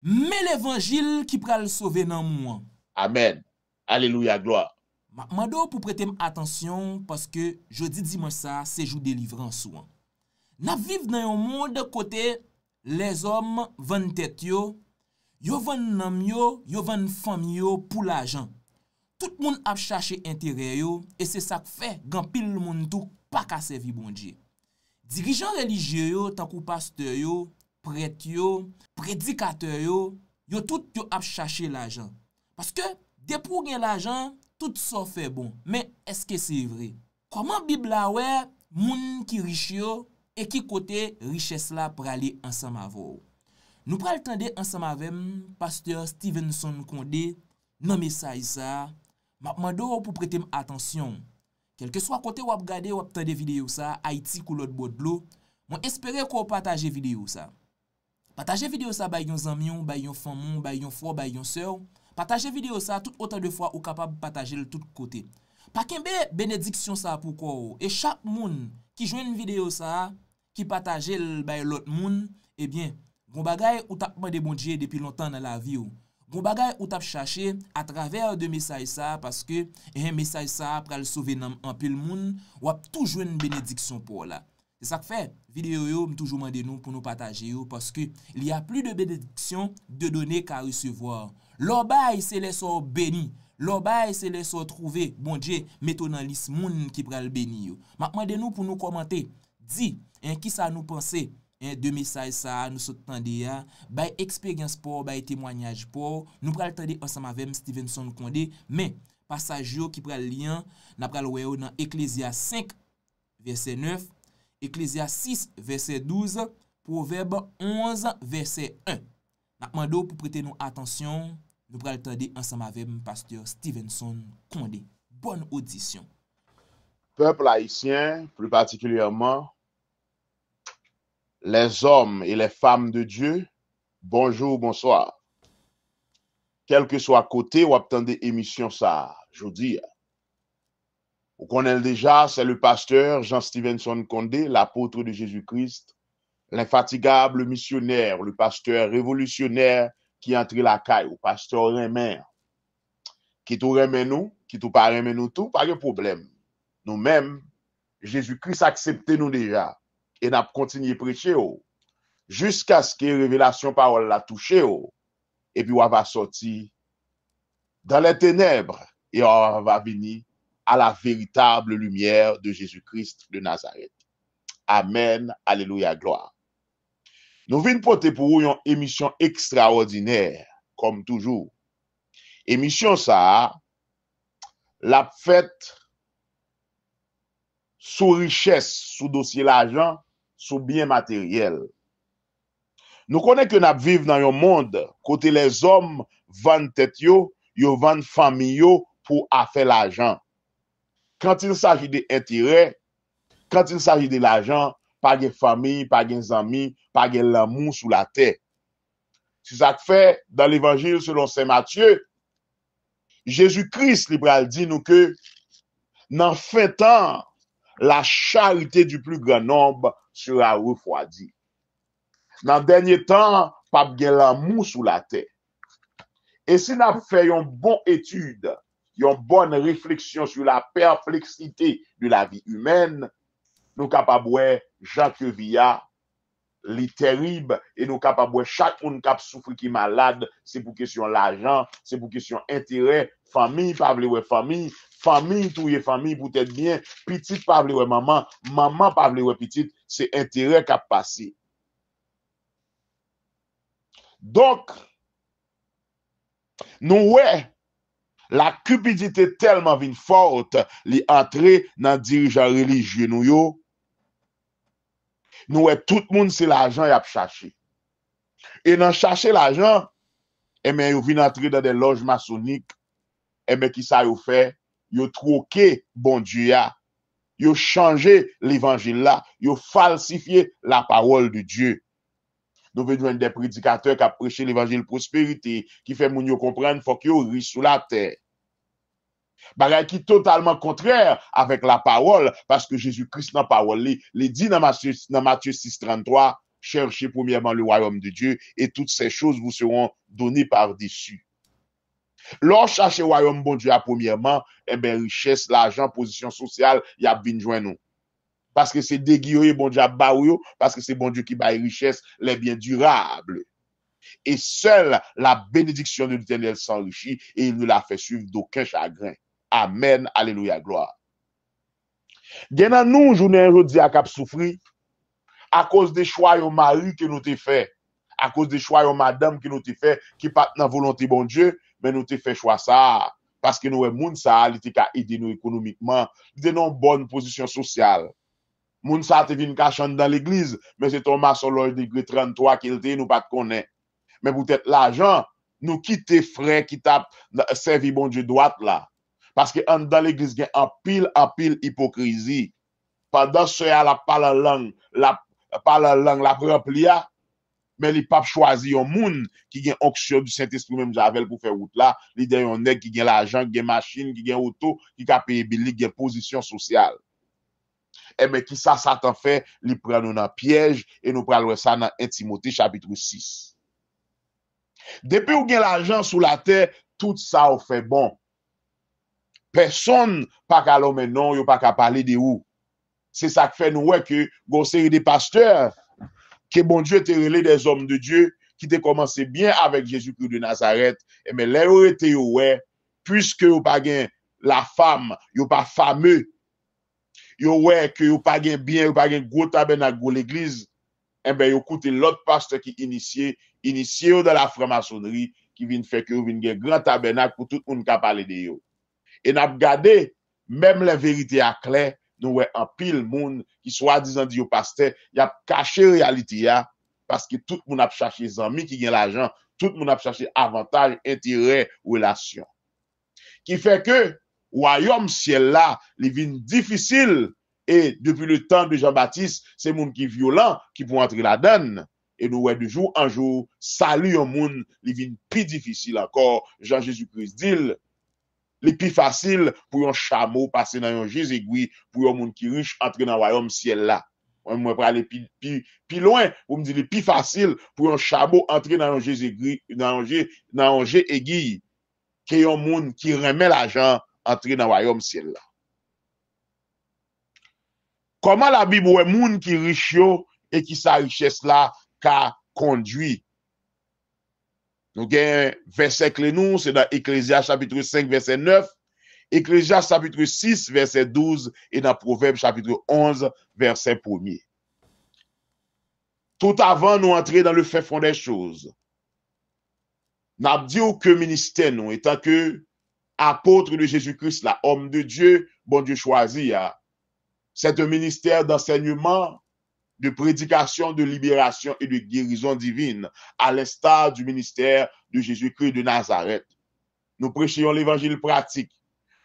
mais l'évangile qui pral sauver nan moi. Amen. Alléluia, gloire. Mando pour prêter attention parce que jeudi dimanche ça, c'est jour délivrance ou. N'a vivre dans un monde côté les hommes vendent tête yo vendent nam yo vendent famille yo pour l'argent. Tout le monde a cherché intérêt yo et c'est ça que fait grand pile monde tout pas ka servi bon Dieu. Dirigeants religieux yo tant que pasteur yo, prêtre yo, prédicateur yo tout yo a cherché l'argent. Parce que dès pour gagner l'argent, tout ça fait bon. Mais est-ce que c'est vrai? Comment Bible la ouais, moun qui riche yo et qui côté richesse là pour aller ensemble avec vous? Nous pral tande ensemble avec pasteur Stevenson Condé dans message ça. M'a mando pour prêter attention. Quel que soit côté ou ap gade ou ap tande vidéo ça, Haïti couleur de l'eau, moi espérer qu'on partage vidéo ça. Partager vidéo ça bay yon zanmion, bay yon famon, bay yon frère, bay yon sœur. Partager vidéo ça tout autant de fois ou capable partager le tout côté. Pas kembe bénédiction ça pour quoi et chaque monde qui joue une vidéo ça qui partage le bay l'autre monde, eh bien, gon bagay ou t'a demandé bon Dieu depuis longtemps dans la vie ou. Gon bagay ou t'a cherché à travers de message ça parce que un message ça pral sauver en pile monde ou a toujours une bénédiction pour là. C'est ça que fait vidéo yo toujours mandé nous pour nous partager yo parce que il y a plus de bénédiction de donner qu'à recevoir. L'obay c'est les sort béni. L'obay c'est les sort trouver. Bon Dieu, mettons dans liste moun qui pral béni yo. M'a mandé nous pour nous commenter. Dis, qui ça nous penser de message ça nous tande ya, bay expérience pour, bay témoignage pour, nous pral tande ensemble avec Stevenson Condé, mais passage yo qui pral lien, n'a pral wè dans Ecclésias 5 verset 9, Ecclésias 6 verset 12, Proverbe 11 verset 1. N'a mando pour prêter nous attention, nous pral tande ensemble avec pasteur Stevenson Condé. Bonne audition. Peuple haïtien, plus particulièrement les hommes et les femmes de Dieu, bonjour, bonsoir. Quel que soit côté ou attendez émission ça, je vous dis. Vous connaissez déjà, c'est le pasteur Jean Stevenson Condé, l'apôtre de Jésus-Christ, l'infatigable missionnaire, le pasteur révolutionnaire qui entre la caille, le pasteur Rémen, qui tout remet nous, qui tout pas remet nous tout, pas de problème. Nous-mêmes, Jésus-Christ accepte nous déjà. Et n'a continué prêcher jusqu'à ce que révélation parole la touche et puis on va sortir dans les ténèbres et on va venir à la véritable lumière de Jésus-Christ de Nazareth. Amen, alléluia, gloire. Nous venons porter pour vous une émission extraordinaire comme toujours. Émission ça la fête sous richesse, sous dossier l'argent, sous bien matériel. Nous connaissons que nous vivons dans un monde côté les hommes vendent tête yo vendent famille yo pour faire l'argent. Quand il s'agit d'intérêt, quand il s'agit de l'argent, pas de famille, pas de amis, pas de l'amour sous la terre. C'est ça que fait dans l'évangile selon Saint Matthieu, Jésus-Christ libéral dit nous que dans fin temps la charité du plus grand nombre sera refroidie. Dans le dernier temps, pas de l'amour sous la terre. Et si nous faisons une bonne étude, une bonne réflexion sur la perplexité de la vie humaine, nous sommes capables de voir Jacques Villa, les terribles, et nous sommes capables de voir chaque monde qui souffre, qui est malade, c'est pour question l'argent, c'est pour question intérêt, famille, pas de famille, famille, tout est famille, peut-être bien, petite, pas de maman, maman, pas de petite, c'est intérêt qui a passé. Donc, nous, ouais, la cupidité tellement vine forte, li entrer dans dirigeants religieux nous yo. Nous, ouais, tout le monde c'est l'argent y a cherché. Et dans chercher l'argent, eh bien, yo vient entrer dans des loges maçonniques, eh bien, qui ça yo fait? Yo troqué bon Dieu ya. Yo changé l'évangile là, yo falsifié la parole de Dieu. Nous venons des prédicateurs qui ont prêché l'évangile prospérité, qui fait moun yo comprendre faut que yo riche sous la terre. Bagay qui totalement contraire avec la parole, parce que Jésus-Christ dans la parole, il dit dans Matthieu 6:33, cherchez premièrement le royaume de Dieu et toutes ces choses vous seront données par-dessus. Lorsque chercher le royaume bon Dieu à premièrement, eh bien, richesse, l'argent, position sociale, il y a bien joindre nous. Parce que c'est déguisé, bon Dieu, parce que c'est bon Dieu qui baille richesse, les biens durables. Et seule la bénédiction de l'Éternel s'enrichit et il ne la fait suivre d'aucun chagrin. Amen, alléluia, gloire. Gen nous, journée aujourd'hui à cap souffrir, à cause des choix au mari que nous t'ai fait, à cause des choix au madame que nous t'ai fait, qui pas dans volonté bon Dieu, mais nous t'ai fait choix ça, parce que nous, moun ça, il t'ai aidé nous économiquement, il t'ai dans une bonne position sociale. Moun sa te vin kachan dans l'église, mais c'est ton maçon l'ordre degré 33 qu'il te nous pas te connaît. Mais peut-être l'argent, nous quitter frère qui t'a servi bon Dieu droite là. Parce que dans l'église, il y a en pile hypocrisie. Pendant ce la parle langue, la remplia, mais il pas choisi un monde qui a onction du Saint-Esprit même Javel pour faire route là. Il y a un nèg qui a l'argent, qui a machine, qui a auto, qui a payé billet, qui a position sociale. Eh bien, qui ça, Satan fait, il prend nous dans piège, et nous prenons ça dans 1 Timothée chapitre 6. Depuis où gagne l'argent sous la terre, tout ça on fait bon. Personne pas qu'à l'homme non, yo pas qu'à parler de où. C'est ça qui fait nous ouais que gon série des pasteurs que bon Dieu te relé des hommes de Dieu qui te commencé bien avec Jésus-Christ de Nazareth, et mais là yo été ouais puisque yo pas gain la femme, yo pas fameux. Yo ouais que yo pas gain bien, yo pas gain gros tabernacle gros l'église, eh ben yo écoutez l'autre pasteur qui initié dans la franc-maçonnerie qui vient faire que yo vinn gen grand tabernacle pour tout monde qui parler de yo. Et n'a regardé même la vérité à clair, nous ouais en pile monde qui soi-disant dit au pasteur, y a caché réalité ya parce que tout monde a cherché amis qui gagne l'argent, tout monde a cherché avantage, intérêt, relation. Qui fait que royaume ciel là, il vient difficile et depuis le temps de Jean-Baptiste, c'est monde qui violent qui pour entrer là-dedans. Et nous ouais de jour en jour, salut un monde, il vient plus difficile encore. Jean Jésus-Christ dit le plus facile pour un chameau passer dans un Jésus-Christ, pour un monde qui riche entrer dans le royaume ciel là. Moi pour aller plus loin, vous me dites le plus facile pour un chameau entrer dans un Jésus-Christ, dans un Jésus-Aiguille, qui est un monde qui remet l'argent entrer dans le royaume ciel là. Comment la Bible est monde qui riche et qui sa richesse là qu'a conduit? Nous avons verset clé nous, c'est dans Ecclésiaste chapitre 5 verset 9, Ecclésiaste chapitre 6 verset 12 et dans Proverbe chapitre 11 verset 1er. Tout avant nous entrer dans le fait fond des choses, n'a dit que ministère nous étant que apôtre de Jésus-Christ, là, homme de Dieu, bon Dieu choisi, c'est un ministère d'enseignement, de prédication, de libération et de guérison divine, à l'instar du ministère de Jésus-Christ de Nazareth. Nous prêchons l'évangile pratique.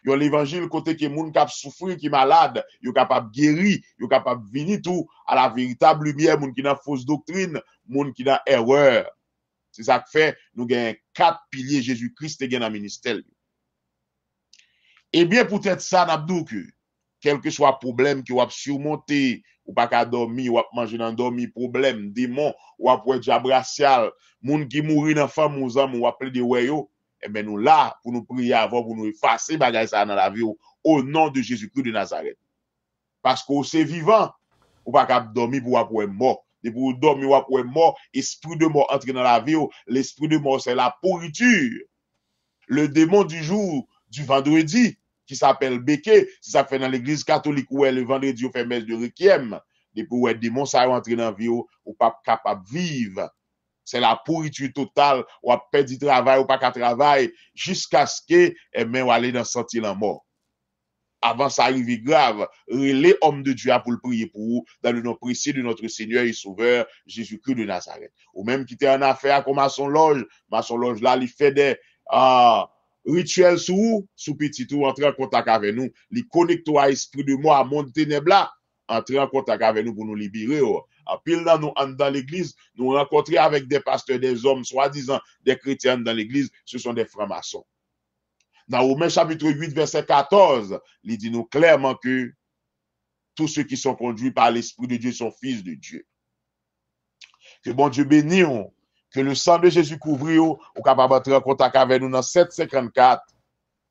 Yon l'évangile côté que moun kap souffrir, qui malade, yo capable guérir, yo capable venir tout à la véritable lumière, moun qui dans fausse doctrine, moun qui dans erreur. C'est ça que fait nous gagnons 4 piliers Jésus-Christ et dans ministère. Eh bien peut-être ça n'abdou que quel que soit problème que vous avez surmonté, ou pas qu'à dormir, ou à manger dans dormir, problème, démon, ou à pour diable racial, moun qui mourit dans femme ou zam, ou appeler de wayo, eh ben nous là pour nous prier avant, pour nous effacer bagay ça dans la vie au nom de Jésus-Christ de Nazareth. Parce que c'est vivant, ou pas qu'à dormir pour être mort. Et pour dormir ou être mort, esprit de mort entre dans la vie, l'esprit de mort c'est la pourriture. Le démon du jour, du vendredi, qui s'appelle Béké, si ça fait dans l'église catholique où le vendredi on fait messe de requiem, et pour être démon ça rentre dans la vie ou pas capable de vivre. C'est la pourriture totale, ou a perdu du travail ou pas qu'à travail, jusqu'à ce que, ou aller dans sentir la mort. Avant ça arrive grave, les hommes de Dieu pour le prier pour vous, dans le nom précieux de notre Seigneur et Sauveur, Jésus-Christ de Nazareth. Ou même qui était en affaire comme maçon loge là, il fait des, rituel sous petit tout, entrer en contact avec nous, les connecter à l'esprit de moi, à monde ténèbres là, entrer en contact avec nous pour nous libérer. En pile dans l'église, nous rencontrer avec des pasteurs, des hommes, soi-disant des chrétiens dans l'église, ce sont des francs-maçons. Dans Romains chapitre 8, verset 14, il dit nous clairement que tous ceux qui sont conduits par l'Esprit de Dieu sont fils de Dieu. Que bon Dieu bénisse, que le sang de Jésus couvre, ou capable d'entrer en contact avec nous dans 754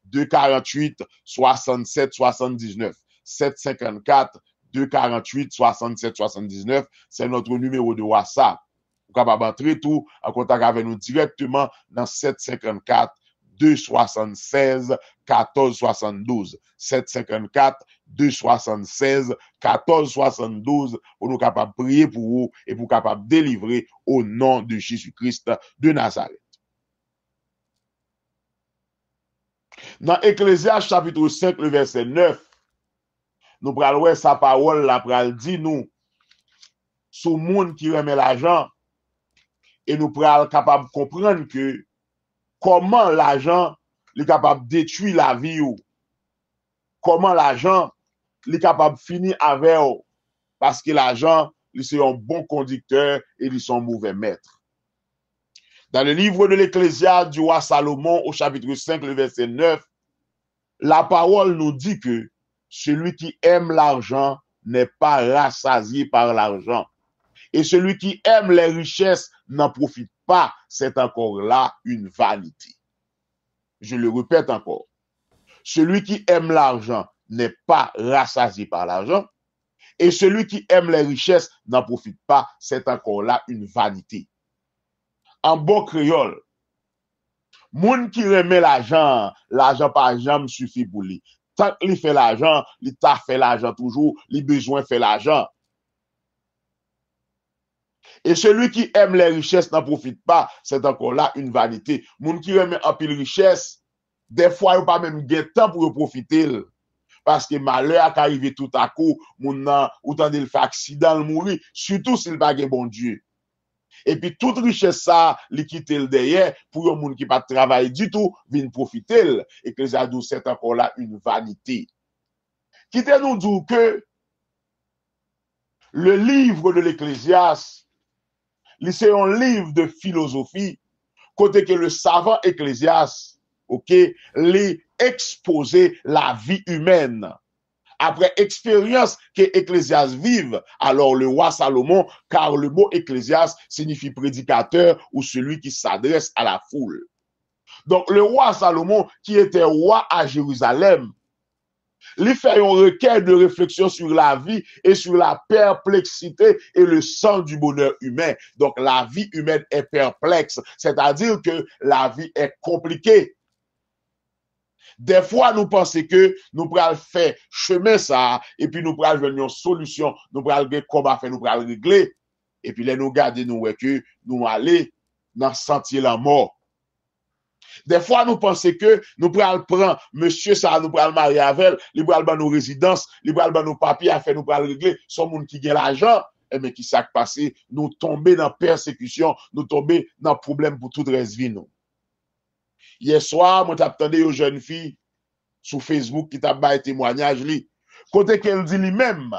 248 67 79. 754 248 67 79, c'est notre numéro de WhatsApp. Vous capable d'entrer tout en contact avec nous directement dans 754 276 14 72. 754 276 14 72 pour nous capables de prier pour vous et pour capables de délivrer au nom de Jésus-Christ de Nazareth. Dans Ecclésiaste chapitre 5, le verset 9, nous prenons sa parole, la pral dit nous, sous monde qui remet l'argent, et nous prenons capable de comprendre que comment l'argent est capable de détruire la vie ou comment l'argent est capable de finir avec ou, parce que l'argent c'est un bon conducteur et ils sont mauvais maîtres. Dans le livre de l'Ecclésiaste du roi Salomon au chapitre 5 le verset 9, la parole nous dit que celui qui aime l'argent n'est pas rassasié par l'argent. Et celui qui aime les richesses n'en profite pas. C'est encore là une vanité. Je le répète encore. Celui qui aime l'argent n'est pas rassasié par l'argent. Et celui qui aime les richesses n'en profite pas. C'est encore là une vanité. En bon créole, moun qui remet l'argent par jamais suffit pour lui. Tant qu'il fait l'argent, l'État fait l'argent toujours, les besoins fait l'argent. Et celui qui aime les richesses n'en profite pas, c'est encore là une vanité. Moun qui remet un pile richesse, des fois, il n'y a pas même de temps pour profiter. Parce que malheur a arrivé tout à coup, moun nan, ou tant il fait accident, il mourir, surtout s'il pas de bon Dieu. Et puis toute richesse ça, li quitte le derrière pour un monde qui pas travailler du tout, vient profiter. Et que c'est encore là une vanité. Quittez nous dire que le livre de l'Ecclésiaste, c'est un livre de philosophie, côté que le savant Ecclésiaste, ok, lui exposer la vie humaine. Après expérience que Ecclésiaste vive, alors le roi Salomon, car le mot Ecclésiaste signifie prédicateur ou celui qui s'adresse à la foule. Donc le roi Salomon, qui était roi à Jérusalem, lui fait une requête de réflexion sur la vie et sur la perplexité et le sens du bonheur humain. Donc la vie humaine est perplexe, c'est-à-dire que la vie est compliquée. Des fois, nous pensons que nous pourrons faire chemin ça, et puis nous pourrons venir une solution, nous pourrons regarder comment faire, nous pourrons régler. Et puis là, nous garder nous que nous aller dans le sentier la mort. Des fois, nous pensons que nous pourrons prendre monsieur ça, nous pourrons marier avec elle, nous pourrons nos résidences, nous pourrons nos papiers à faire, nous pourrons régler. Son monde qui gagne l'argent, mais qui s'est passé, nous tomber dans la persécution, nous tomber dans le problème pour toute reste vie nous. Hier soir, moi t'attendais une jeune fille sur Facebook qui t'a baillé témoignage li. Côté qu'elle dit lui-même,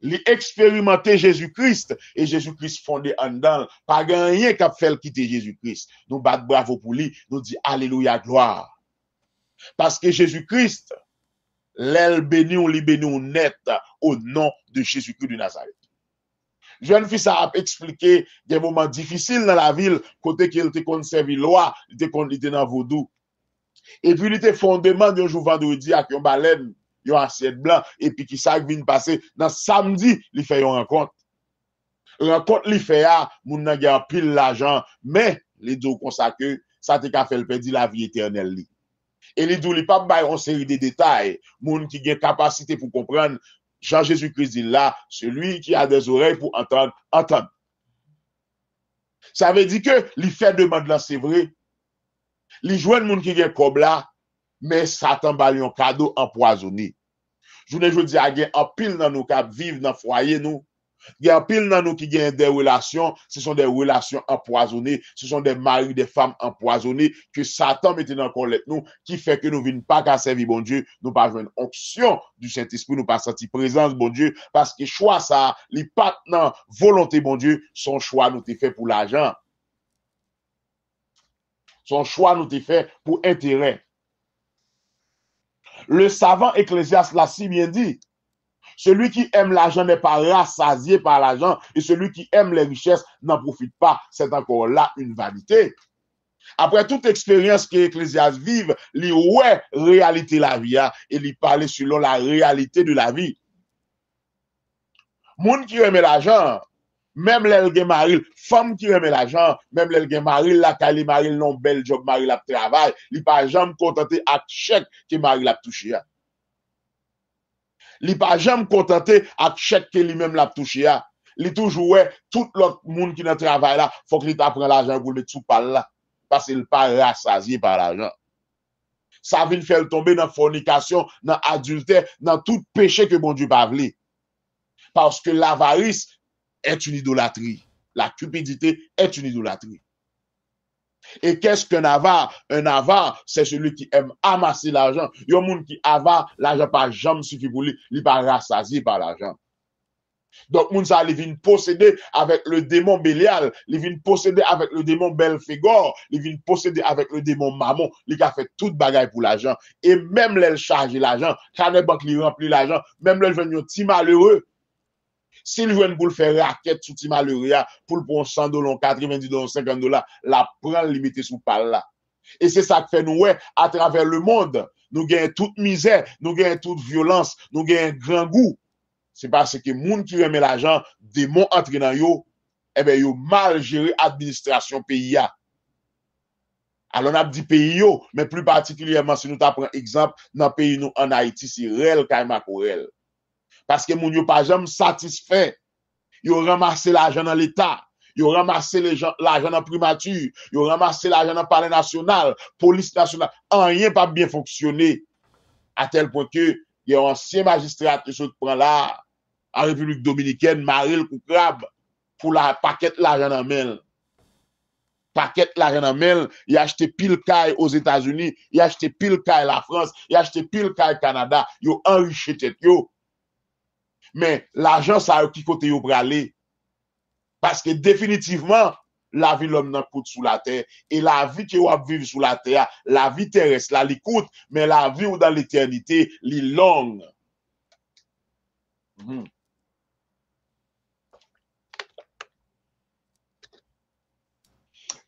li expérimenter Jésus-Christ et Jésus-Christ fondé en dedans, pas rien qu'a fait quitter Jésus-Christ. Nous battons bravo pour lui, nous dit alléluia gloire. Parce que Jésus-Christ, l'aile béni ou li béni ou net au nom de Jésus-Christ de Nazareth. Jeune fille, ça a expliqué des moments difficiles dans la ville, côté qu'il était conservé loi, il était dans vaudou. Et puis, il était fondement d'un jour vendredi avec un baleine, un assiette blanc, et puis qui ça vient passer. Dans samedi, il fait une rencontre. Rencontre, il fait, moun nan gen pile l'argent, mais, les deux comme ça que, ça te ka fait le perdre la vie éternelle. Et les deux, il pas bail une série de détails, moun qui gen capacité pour comprendre. Jean-Jésus-Christ dit là, celui qui a des oreilles pour entendre, entendre. Ça veut dire que les fait demande là, c'est vrai. Les jeunes monde qui gen comme là, mais Satan ba un cadeau empoisonné. Je ne dis à gen en pile dans nous qui vivent dans foyer nous. Il y a pile dans nous qui ont des relations, ce sont des relations empoisonnées, ce sont des maris, des femmes empoisonnées que Satan mette dans collecte nous, qui fait que nous ne venons pas qu'à servir bon Dieu, nous pas une onction du Saint-Esprit, nous pas sentir présence bon Dieu, parce que choix ça, les partenaires, volonté bon Dieu, son choix nous est fait pour l'argent. Son choix nous est fait pour intérêt. Le savant Ecclésiaste l'a si bien dit. Celui qui aime l'argent n'est pas rassasié par l'argent, et celui qui aime les richesses n'en profite pas. C'est encore là une vanité. Après toute expérience que Ecclésiaste vive, il ouais réalité la vie et il parle selon la réalité de la vie. Moun qui aime l'argent, même les gens marient, femme qui aime l'argent, même les gens marient, la kali marient non bel job marient la travail, il pas jamais contenté avec chèque que marient la touché. Il pas jamais contenté avec chèque que lui-même l'a touché. Il toujours ouais tout l'autre monde qui dans travail là, faut qu'il t'apprenne l'argent pour le mettre sous pal là parce qu'il pas rassasié par l'argent. Ça vient faire tomber dans fornication, dans adultère, dans tout péché que bon Dieu pas voulu. Parce que l'avarice est une idolâtrie. La cupidité est une idolâtrie. Et qu'est-ce qu'un avare? Un avare, c'est celui qui aime amasser l'argent. Il y a un monde qui avare, l'argent pas jamais suffit pour lui, il pas rassasié par l'argent. Donc, moun ça, il vient posséder avec le démon Bélial, il vient posséder avec le démon Belphégor, il vient posséder avec le démon Mammon, il a fait toute bagaille pour l'argent. Et même les charge l'argent, quand les banques lui remplit l'argent, même les jeunes petit malheureux, s'ils viennent pour le faire raquette sous petit malheureux, pour le prendre 100 $, 90 $, 50 $, la prend limité sous pal là. Et c'est ça que fait nous, ouais, à travers le monde, nous gagnons toute misère, nous gagnons toute violence, nous gagnons grand goût. C'est parce que moun qui remet l'argent, démon entre dans yo, eh ben yo mal géré administration pays ya. Alors on a dit pays yo, mais plus particulièrement si nous t'apprend exemple dans pays nous en Haïti, c'est réel Kaima Korel. Parce que moun yo pas jamais satisfait. Yo ramassé l'argent dans l'état, yo ramassé l'argent dans primature, yo ramassé l'argent dans palais national, police nationale, rien pas bien fonctionné à tel point que il y a un ancien magistrat qui se prend là, en République Dominicaine, Maril Koukrab, pour la paquette l'argent dans mail. Paquette l'argent dans mail, il a acheté pile caille aux États-Unis, il a acheté pile caille la France, il a acheté pile caille Canada, il a enrichi tête yo. Mais l'argent, ça a qui côté yo pour aller. Parce que définitivement, la vie l'homme n'a coûte sous la terre. Et la vie qui va vivre sous la terre, la vie terrestre, là, elle coûte, mais la vie ou dans l'éternité, elle est longue.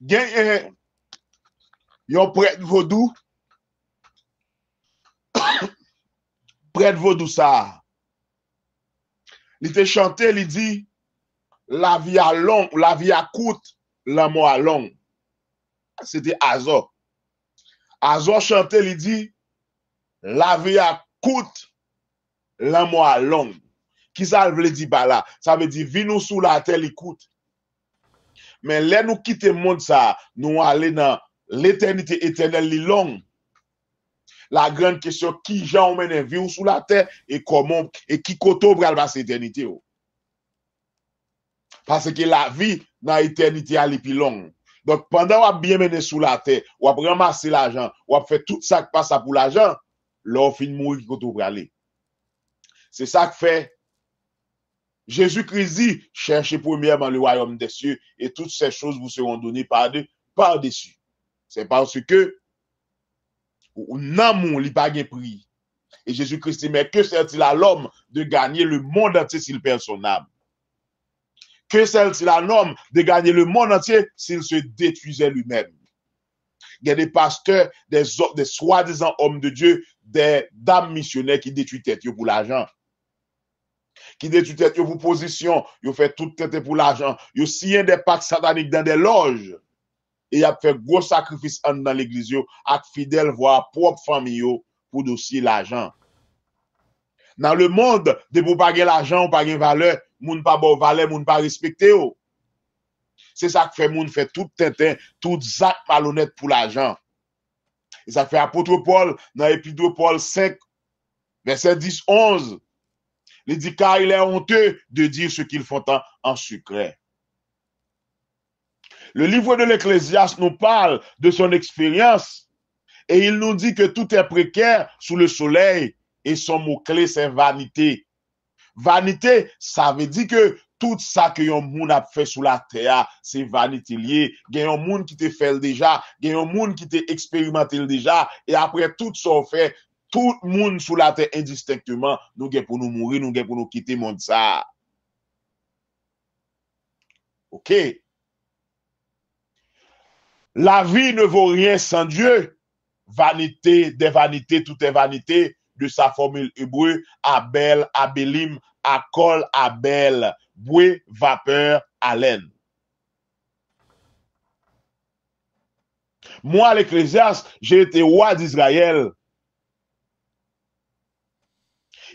Gen yon prêtre vaudou, prêtre vaudou ça. Il te chanté, il dit, la vie a long, la vie a courte, l'amour a long. C'était Azor. Azor chantait, il dit, la vie a courte, l'amour a long. Qui ça veut dire par là? Ça veut dire, vie nous sous la terre, il coûte. Mais là, nous quitter le monde, ça, nous aller dans l'éternité éternelle, li long. La grande question, qui j'en mène vie sous la terre et comment, et qui koto pral passer l'éternité. Parce que la vie dans l'éternité, elle est plus longue. Donc, pendant qu'on a bien mené sous la terre, on a ramassé l'argent, on a fait tout ça qui passe pour l'argent, là, on finit de mourir qui koto pral. C'est ça que fait Jésus-Christ dit, cherchez premièrement le royaume des cieux et toutes ces choses vous seront données par-dessus. C'est parce que l'amour n'a pas de prix. Et Jésus-Christ dit, mais que sert-il à l'homme de gagner le monde entier s'il perd son âme? Que sert-il à l'homme de gagner le monde entier s'il se détruisait lui-même? Il y a des pasteurs, des soi-disant hommes de Dieu, des dames missionnaires qui détruisent tête pour l'argent. Qui détruit tête pour position, ils fait toute tête pour l'argent, ils signent des pactes sataniques dans des loges, et ils ont fait gros sacrifices dans l'église, avec fidèles, voire propre famille, pour dossier l'argent. Dans le monde, de pour pas gagner l'argent, pas gagner valeur, moun pas bon valeur, moun pas respecté. C'est ça que fait moun fait tout tintin, tout zac malhonnête pour l'argent. Et ça fait apôtre Paul, dans l'épître Paul 5, verset 10-11. Il dit car il est honteux de dire ce qu'ils font en secret. Le livre de l'Ecclésiaste nous parle de son expérience et il nous dit que tout est précaire sous le soleil et son mot-clé c'est vanité. Vanité, ça veut dire que tout ça que yon moun a fait sous la terre, c'est vanité lié. Il y a un monde qui te fait déjà, il y a un monde qui te expérimenté déjà et après tout ça fait, tout le monde sous la terre indistinctement, nous sommes pour nous mourir, nous sommes pour nous quitter le monde ça. OK. La vie ne vaut rien sans Dieu. Vanité des vanités, tout est vanité, de sa formule hébreu, Abel, Abelim, Akol, Abel, bouée, vapeur, haleine. Moi, l'Ecclésiaste, j'ai été roi d'Israël.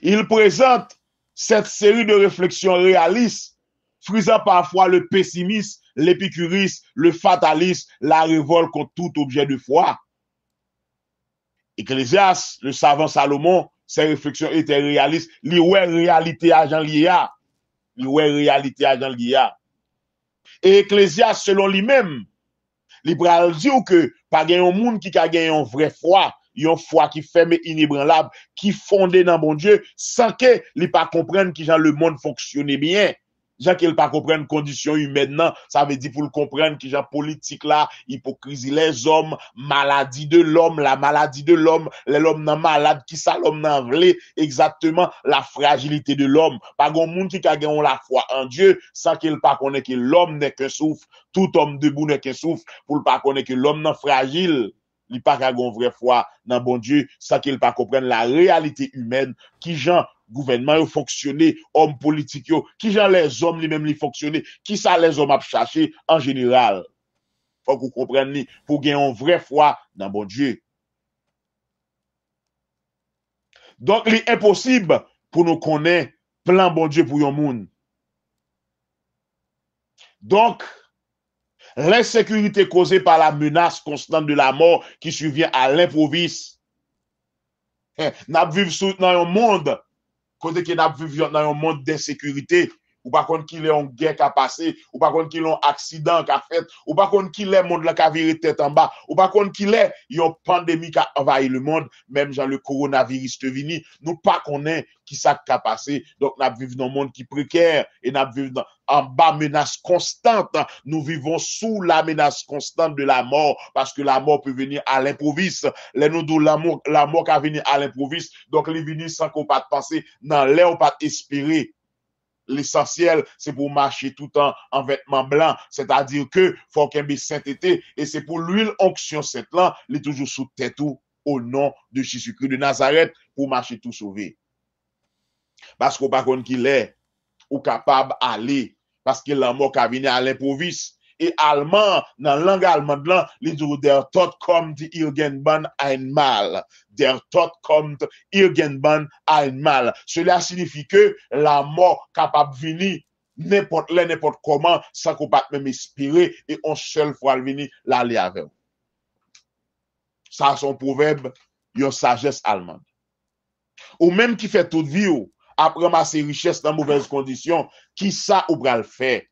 Il présente cette série de réflexions réalistes, frisant parfois le pessimisme, l'épicurisme, le fatalisme, la révolte contre tout objet de foi. Ecclésiaste, le savant Salomon, ses réflexions étaient réalistes. Li ouais réalité à Jean Lia. Li ouais réalité à Jean Lia. Et Ecclésiaste, selon lui-même, li pral dit que pas gen yon moun qui ka gen yon vrai foi, yon foi qui ferme inébranlable, qui fondé dans bon Dieu, sans que li pas comprendre qui genre le monde fonctionne bien. Jean qu'il pas comprendre conditions humaines, non, ça veut dire pour le comprendre qui genre politique là, hypocrisie les hommes, maladie de l'homme, la maladie de l'homme, l'homme nan malade, qui ça l'homme nan vle, exactement la fragilité de l'homme. Pas gon moun qui ka gen la foi en Dieu, sans qu'il pas connaît que l'homme n'est qu'un souffle, tout homme debout n'est qu'un souffle, pour pas connaître que l'homme nan fragile. Il pas qu'à gon vraie foi dans bon Dieu, sans qu'il pas comprendre la réalité humaine, qui gens gouvernement yo fonctionner, hommes politiques yo, qui gens les hommes lui-même li fonctionner, qui ça les hommes a chercher en général. Faut que vous compreniez pour gagner une vraie foi dans bon Dieu. Donc, il est impossible pour nous connaître plan bon Dieu pour yon moun. Donc, l'insécurité causée par la menace constante de la mort qui survient à l'improviste. N'a vivre dans un monde, côté que n'a vivre dans un monde d'insécurité, ou pas contre qu'il y a une guerre qui a passé, ou pas contre qu'il y a un accident qui a fait, ou pas contre qu'il y a un monde qui a viré tête en bas, ou pas contre qu'il y a une pandémie qui a envahi le monde, même genre le coronavirus te vini, nous pas connaît qui ça qui a passé. Donc nous vivons dans un monde qui est précaire et nous vivons en bas menace constante. Nous vivons sous la menace constante de la mort parce que la mort peut venir à l'improviste. Les nous d'où la mort qui a venir à l'improviste. Donc les venir sans qu'on pas penser, dans l'air on pas espérer. L'essentiel, c'est pour marcher tout le temps en vêtements blancs. C'est-à-dire que faut qu'il y ait sainteté. Et c'est pour l'huile onction cette là, il est toujours sous tête tout au nom de Jésus-Christ de Nazareth pour marcher tout sauvé. Parce qu'on pas qu'on qu'il est ou capable d'aller. Parce que la mort qui a venu à l'improviste. Et allemand, dans la langue allemande, il dit der Tod kommt irgendwann einmal. Der Tod kommt irgendwann einmal. Cela signifie que la mort capable de venir n'importe comment, sans qu'on pas même espérer, et on seule fois venir l'aller avec. Ça, son proverbe, une sagesse allemande. Ou même qui fait toute vie, après ramasser richesse dans mauvaises conditions, qui ça ou bral faire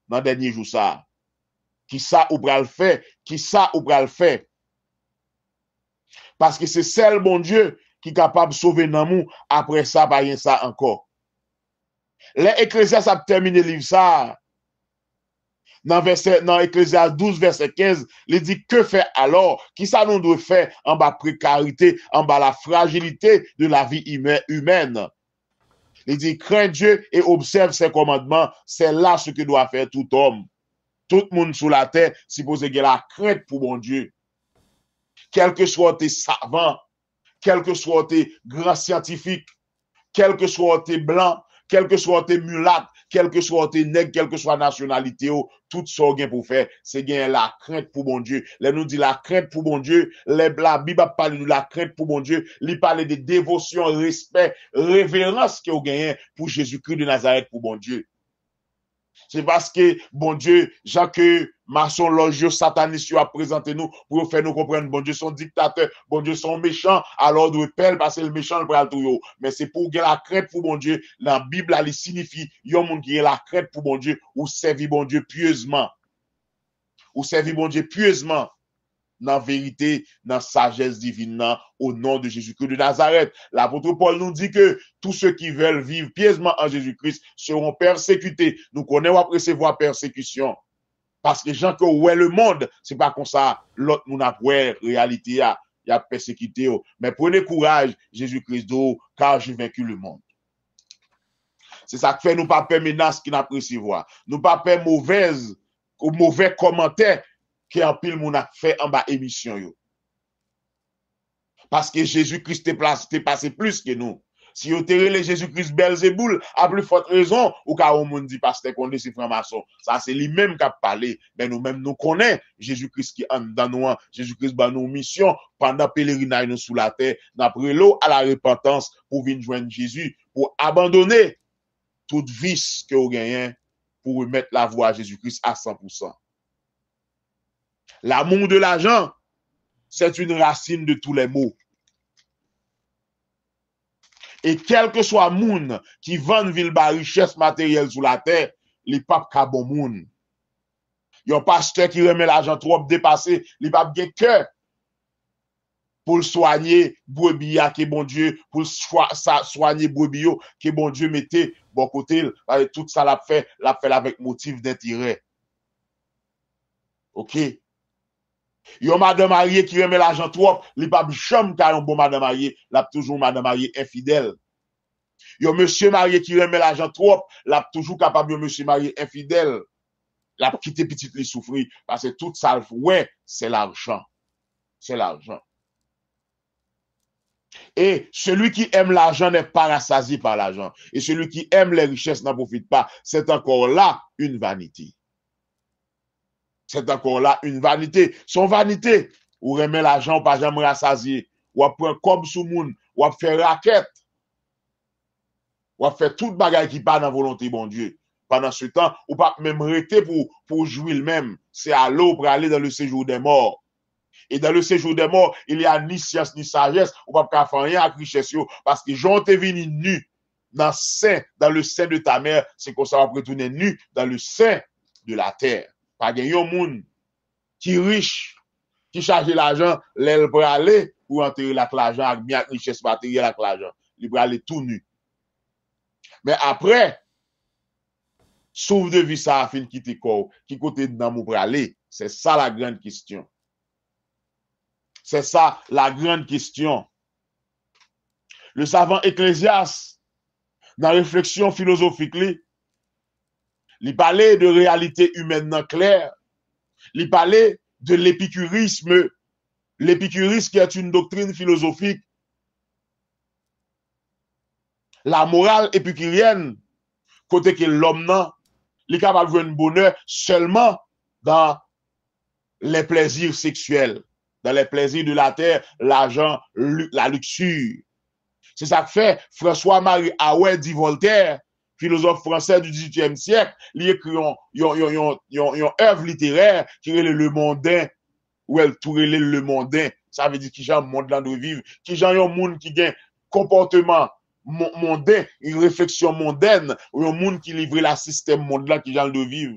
dans les derniers jours ça? Qui ça ou bral fait? Qui ça ou bral fait? Parce que c'est seul bon Dieu qui est capable de sauver l'amour. Après ça, pas rien ça encore. Les Ecclésiastes a terminé le livre ça. Dans Ecclésiastes 12, verset 15, il dit que faire alors? Qui ça nous doit faire en bas précarité, en bas la fragilité de la vie humaine? Il dit crains Dieu et observe ses commandements. C'est là ce que doit faire tout homme. Tout le monde sur la terre suppose qu'il y a la crainte pour bon Dieu. Quel que soit tes savants, quel que soit tes grands scientifiques, quel que soit tes blancs, quel que soit tes mulattes, quel que soit tes nègres, quelle que soit la nationalité, tout ce qu'on pour faire, c'est gagner la crainte pour bon Dieu. Là, nous dit la crainte pour bon Dieu. La Bible parle de la crainte pour bon Dieu. Il parle de dévotion, respect, révérence qu'on gagne pour Jésus-Christ de Nazareth pour bon Dieu. C'est parce que, bon Dieu, Jacques, maçon, logio, sataniste, a présenté nous pour faire nous comprendre, bon Dieu, son dictateur, bon Dieu, son méchant, alors nous pelle parce que le méchant, le bras tout. Mais c'est pour gagner la crainte pour bon Dieu. La Bible, elle signifie, yon moun qui a la crainte pour bon Dieu, ou servir bon Dieu pieusement. Ou servir bon Dieu pieusement. Dans vérité, dans sagesse divine, au nom de Jésus-Christ de Nazareth. L'apôtre Paul nous dit que tous ceux qui veulent vivre pieusement en Jésus-Christ seront persécutés. Nous connaissons à recevoir persécution. Parce que les gens qui ont le monde, c'est pas comme ça, l'autre nous a réalité, il y il a persécuté. Mais prenez courage, Jésus-Christ, car j'ai vaincu le monde. C'est ça qui fait nous pas peur menace qui n'a pas recevoir. Nous pas peur mauvais commentaires qui en pile moun a fait en bas émission yo. Parce que Jésus-Christ t'est passé plus que nous. Si vous terrez Jésus-Christ Belzéboul, à plus forte raison, ou quand on dit pasteur qu'on est c'est franc-maçon. Ça, c'est lui-même qui a parlé. Mais nous-mêmes, nous connaissons Jésus-Christ qui est dans nous, Jésus-Christ dans nos missions, pendant pèlerinage nous sous la terre, d'après l'eau à la repentance, pour venir joindre Jésus, pour abandonner toute vice que vous gagnez, pour remettre la voie à Jésus-Christ à 100%. L'amour de l'argent, c'est une racine de tous les maux. Et quel que soit moun qui vend ville ba richesse matérielle sur la terre, les papes ka bon moun. Yon pasteur qui remet l'argent trop dépassé, les papes gen cœur pour le soigner brebis que bon Dieu, pour soigner brebis que bon Dieu mettait bon côté, tout ça l'a fait avec motif d'intérêt. OK. Yon madame mariée qui remet l'argent trop, li pa jamais ka yon bon madame mariée, l'a toujours madame mariée infidèle. Yon monsieur marié qui remet l'argent trop, l'a toujours capable yon monsieur marié infidèle. L'a quitté petite li souffrir parce que tout ça ouais, c'est l'argent. C'est l'argent. Et celui qui aime l'argent n'est pas rassasié par l'argent. Et celui qui aime les richesses n'en profite pas. C'est encore là une vanité. C'est encore là une vanité. Son vanité, ou remet l'argent, ou pas jamais rassasié, ou prend comme sous moun, ou fait raquette, ou fait toute bagaille qui part dans volonté bon Dieu. Pendant ce temps, ou pas même rester pour jouir le même. C'est à l'eau pour aller dans le séjour des morts. Et dans le séjour des morts, il n'y a ni science ni sagesse, ou pas faire rien avec richesse, parce que Jean t'est venu nu dans le sein de ta mère, c'est qu'on ça va retourner nu dans le sein de la terre. Pas de yon moun qui riche, qui charge l'argent, l'aile pour aller pour enterrer l'argent avec bien richesse matérielle avec l'argent. Il pour aller tout nu. Mais après, sauve de vie ça a fin quitter corps, qui côté dedans pour aller. C'est ça la grande question. C'est ça la grande question. Le savant Ecclésiaste, dans la réflexion philosophique, il parlait de réalité humaine non claire. Il parlait de l'épicurisme. L'épicurisme qui est une doctrine philosophique. La morale épicurienne, côté que l'homme non, il est capable de voir un bonheur seulement dans les plaisirs sexuels, dans les plaisirs de la terre, l'argent, la luxure. C'est ça que fait François-Marie Arouet dit Voltaire, philosophe français du XVIIIe siècle, il écrit une œuvre littéraire qui est le mondain, ou elle tourne le mondain. Ça veut dire qui j'ai un monde là de vivre, qui j'ai un monde qui a un comportement mondain, une réflexion mondaine, ou un monde qui livre la système monde là qui j'ai de vivre.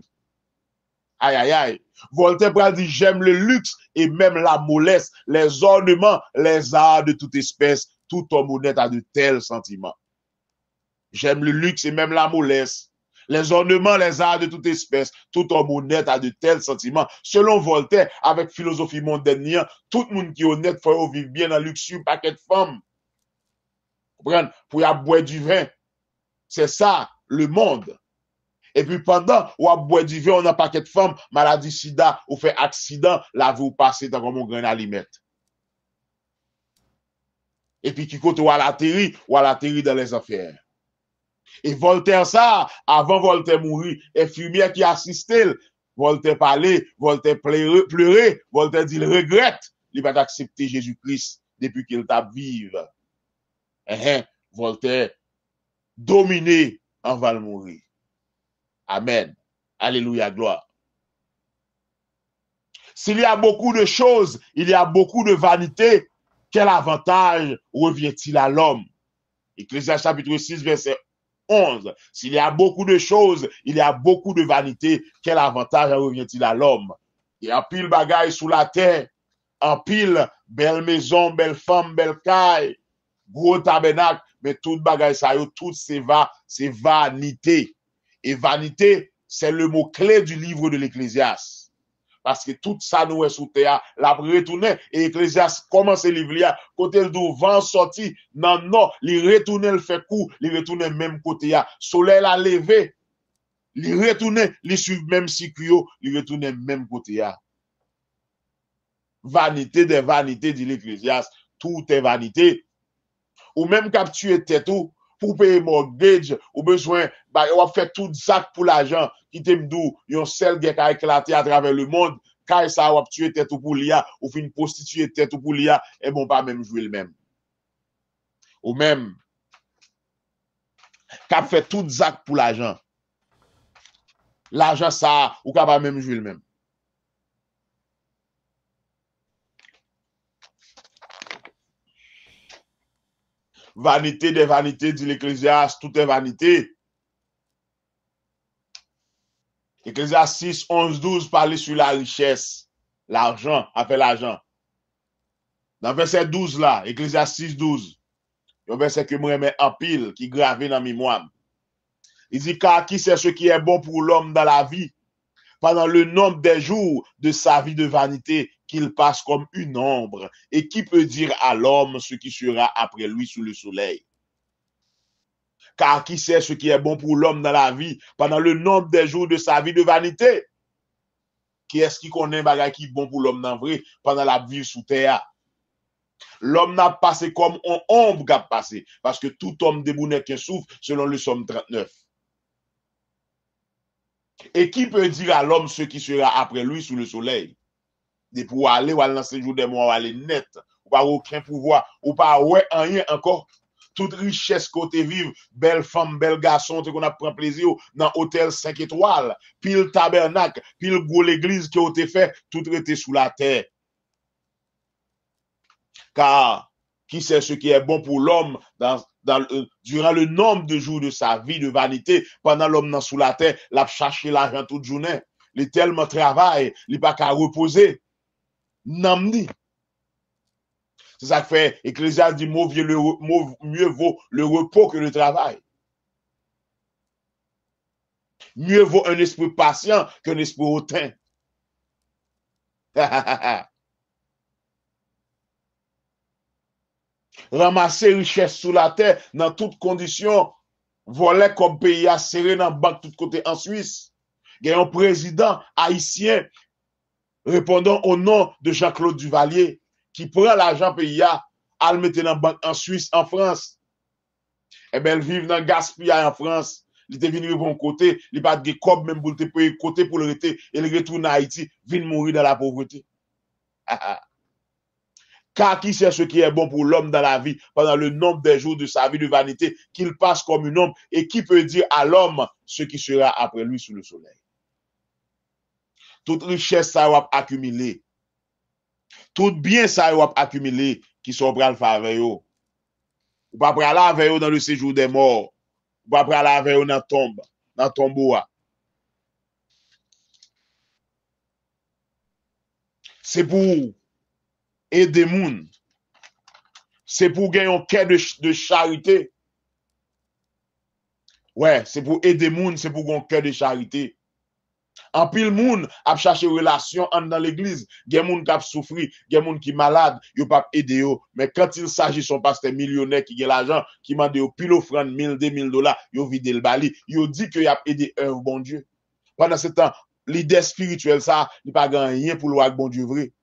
Aïe, aïe, aïe. Voltaire dit j'aime le luxe et même la mollesse, les ornements, les arts de toute espèce. Tout homme honnête a de tels sentiments. J'aime le luxe et même la mollesse. Les ornements, les arts de toute espèce. Tout homme honnête a de tels sentiments. Selon Voltaire, avec philosophie mondaine, tout le monde qui est honnête faut vivre bien dans le luxe, paquet de femmes. Pour y boire du vin. C'est ça, le monde. Et puis pendant, ou à boire du vin, on a un paquet de femmes, maladie sida, ou fait accident, là, vous passez dans comme un grain alimètre. Et puis qui côté ou à l'atterri dans les affaires. Et Voltaire ça, avant Voltaire mourir, infirmière qui assistait, Voltaire parlait, Voltaire pleurait, Voltaire dit il regrette, il va accepter Jésus-Christ depuis qu'il t'a vive. Voltaire dominé avant de mourir. Amen. Alléluia, gloire. S'il y a beaucoup de choses, il y a beaucoup de vanité, quel avantage revient-il à l'homme? Ecclésiaste chapitre 6, verset 11. S'il y a beaucoup de choses, il y a beaucoup de vanité, quel avantage revient-il à l'homme? Il y a pile bagaille sous la terre, en pile, belle maison, belle femme, belle caille, gros tabernacle, mais tout bagaille ça, tout c'est vanité. Et vanité, c'est le mot clé du livre de l'Ecclésiaste. parce que tout ça nous est sous terre, la retourner, et Ecclésiaste commence livre là, côté le vent sorti, non, il retourne le fait coup, il retourne même côté là, soleil la levé, il retourne, il suit même cycle, il retourne même côté là. Vanité des vanités, dit l'Ecclésiaste, tout est vanité. Ou même capturer tête ou pour payer mortgage, ou besoin, on fait tout ça pour l'argent, qui t'aime d'où, yon seul qui a éclaté à travers le monde, quand ça va tuer tête ou pour l'IA, ou fin prostituer tête ou pour l'IA, et bon, pas même jouer le même. Ou même, qu'a fait tout ça pour l'argent. L'argent ça, ou qu'a pas même jouer le même. Vanité des vanités, dit l'Ecclésiaste, tout est vanité. Ecclésiaste 6, 11, 12 parle sur la richesse, l'argent, après l'argent. Dans verset 12 là, Ecclésiaste 6, 12, un verset que moi mets en pile, qui gravé dans mémoire. Il dit, car qui sait ce qui est bon pour l'homme dans la vie, pendant le nombre des jours de sa vie de vanité, qu'il passe comme une ombre, et qui peut dire à l'homme ce qui sera après lui sous le soleil? Car qui sait ce qui est bon pour l'homme dans la vie, pendant le nombre des jours de sa vie de vanité? Qui est-ce qui connaît un bagage qui est bon pour l'homme dans vrai, pendant la vie sous terre? L'homme n'a passé comme un ombre qui a passé, parce que tout homme debout n'est qu'un souffle, selon le Somme 39. Et qui peut dire à l'homme ce qui sera après lui sous le soleil? Et pour aller, ou aller dans ce jour des morts, ou aller net, ou pas aucun pouvoir, ou pas ouais rien encore. Toute richesse côté vive, belle femme, bel garçon, qu'on a pris plaisir dans hôtel 5 étoiles, pile tabernacle, pile gros l'église qui a été fait, tout était sous la terre. Car qui sait ce qui est bon pour l'homme durant le nombre de jours de sa vie de vanité, pendant l'homme dans sous la terre, l'a cherché l'argent toute journée, il tellement travaille, il pas qu'à reposer. Namdi. C'est ça que fait Ecclésiaste dit mieux vaut le repos que le travail. Mieux vaut un esprit patient qu'un esprit hautain. Ramasser richesse sous la terre dans toutes conditions, voler comme pays à serrer dans banque de tous côtés en Suisse. Il y a un président haïtien répondant au nom de Jean-Claude Duvalier qui prend l'argent pays à le mettre dans banque en Suisse, en France. Eh bien, elle vit dans le gaspillage en France. Il était venu de bon côté, il n'a pas de cob même pour te payer côté pour le rester, et il retourne à Haïti, vient mourir dans la pauvreté. Car qui sait ce qui est bon pour l'homme dans la vie pendant le nombre des jours de sa vie de vanité qu'il passe comme une ombre, et qui peut dire à l'homme ce qui sera après lui sous le soleil? Toute richesse ça va accumuler, tout bien ça va accumuler qui sont prêts à le faire avec eux. Ou pas prêts à la avec eux dans le séjour des morts, ou pas prêts à la avec eux dans la tombe, dans le tombeau. C'est pour aider moun. C'est pour gagner un cœur de charité. Ouais, c'est pour aider moun, c'est pour gagner un cœur de charité. En pile moun a cherché relation dans l'église, gen moun qui a souffri, gen moun qui malade, yo pas aider yo, mais quand il s'agit son pasteur millionnaire qui a l'argent, qui m'a dit au pile offrande 1000, 2000 $, yo vide le bali, yo dit que y a aidé un bon Dieu. Pendant ce temps, l'idée spirituelle ça, il pas grand rien pour le bon Dieu vrai.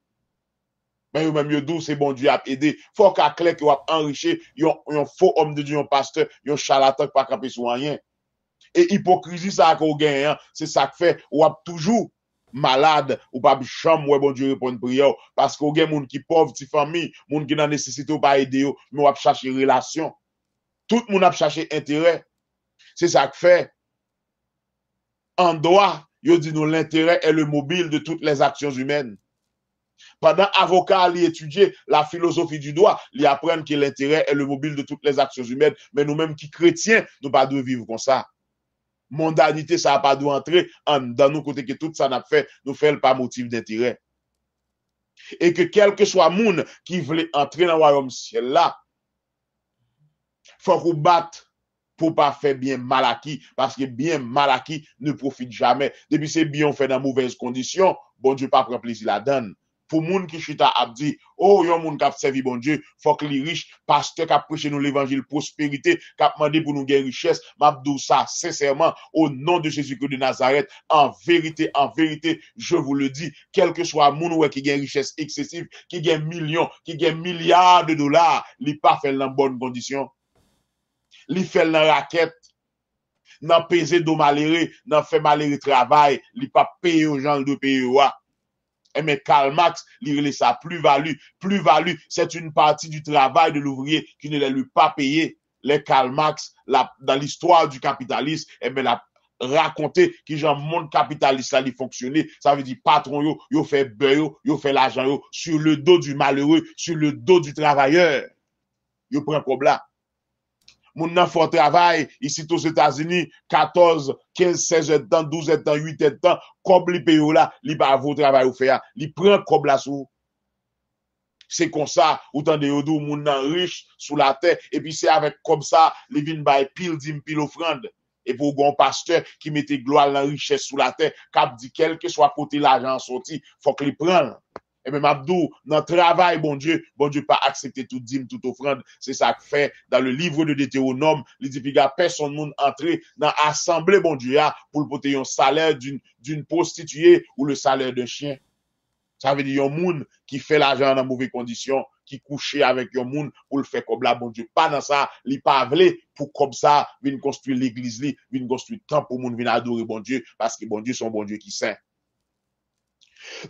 Mais yo même yo dou c'est bon Dieu a aidé. Faut qu'à clair que a enrichi yon faux homme de Dieu, un pasteur, yon charlatan pas camper sur rien. Et hypocrisie ça qu'on gagne, c'est ça que fait ou a toujours malade ou pas chambre ouais bon Dieu répond prière parce qu'on gagne moun qui pauvre ti famille, moun qui dans nécessité ou pas aider mais ou a chercher relation. Tout moun a chercher intérêt. C'est ça que fait en droit, yo dit nous l'intérêt est le mobile de toutes les actions humaines. Pendant avocat li étudier la philosophie du droit, li apprendre que l'intérêt est le mobile de toutes les actions humaines, mais nous-mêmes qui chrétiens, nous pas de vivre comme ça. Mondanité, ça n'a pas dû entrer dans nous côté que tout ça n'a fait, nous fait pas motif d'intérêt. Et que quel que soit moun qui veut entrer dans le royaume ciel là, faut qu'on batte pour pas faire bien mal acquis, parce que bien mal acquis ne profite jamais. Depuis c'est bien fait dans mauvaises conditions, bon Dieu pas prend plaisir la donne. Pour moun qui chita ap dit, oh, yon moun kap servi bon Dieu, faut que li riche, pasteur kap prêche nous l'évangile prospérité, kap mandé pour nous gagner richesse, m'abdou ça, sincèrement, au nom de Jésus-Christ de Nazareth, en vérité, je vous le dis, quel que soit moun ou qui gagne richesse excessive, qui gagne millions, qui gagne milliards de dollars, li pas fait dans bonne condition. Li fait dans raquette, nan pesé do malheureux, nan fait malheureux travail, li pas payer aux gens de payer wa. Mais Karl Marx, il ça plus-value. Plus-value, c'est une partie du travail de l'ouvrier qui ne lui pas payé. Les Karl Marx, dans l'histoire du capitalisme, la raconté qui genre monde capitaliste ça fonctionner. Ça veut dire patron yo fait beurre, yo fait l'argent sur le dos du malheureux, sur le dos du travailleur. Yo prend comme là. Moun nan fort travail ici aux États-Unis 14, 15, 16 heures de temps, 12 heures de temps, 8 heures de temps, comme li paye là, li pas vos travail ou faire, li prend comme là sous. C'est comme ça, autant de yodou moun nan riche sous la terre et puis c'est avec comme ça, li vinn bay pile dim pile offrande. Et pour gon pasteur qui mette gloire la richesse sous la terre, cap dit quel que soit côté l'argent sorti, faut que li prenne. Et même Abdou, dans le travail, bon Dieu pas accepter tout dîme, toute offrande. C'est ça que fait dans le livre de Deutéronome. Il dit, personne monde entrer dans l'assemblée, bon Dieu, pour le porter un salaire d'une prostituée ou le salaire d'un chien. Ça veut dire, un monde qui fait l'argent dans mauvaises conditions, qui couche avec un monde pour le faire comme là, bon Dieu. Pas dans ça, il pas voulu pour comme ça, venir construire l'église, venir construire le temple pour monde venir adorer bon Dieu, parce que bon Dieu, son bon Dieu qui saint.